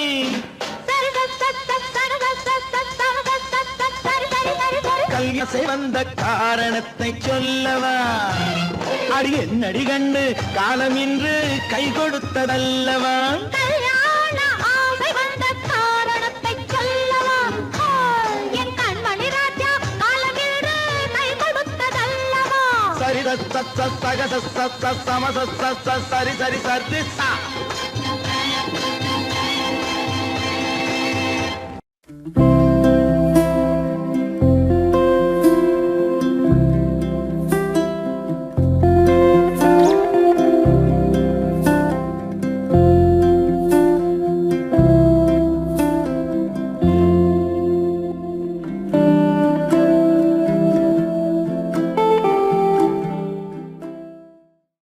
கல்யாசை வந்த காரணத்தை சொல்லவா அடி என்னடி கண்டு காலம் இன்று கை கொடுத்ததல்லவா கல்யாண ஆசை வந்த காரணத்தை சொல்லவா என் கண்மணி ராஜா காலமில்லை கை கொடுத்ததல்லவா சரி சக சரி சரி சரி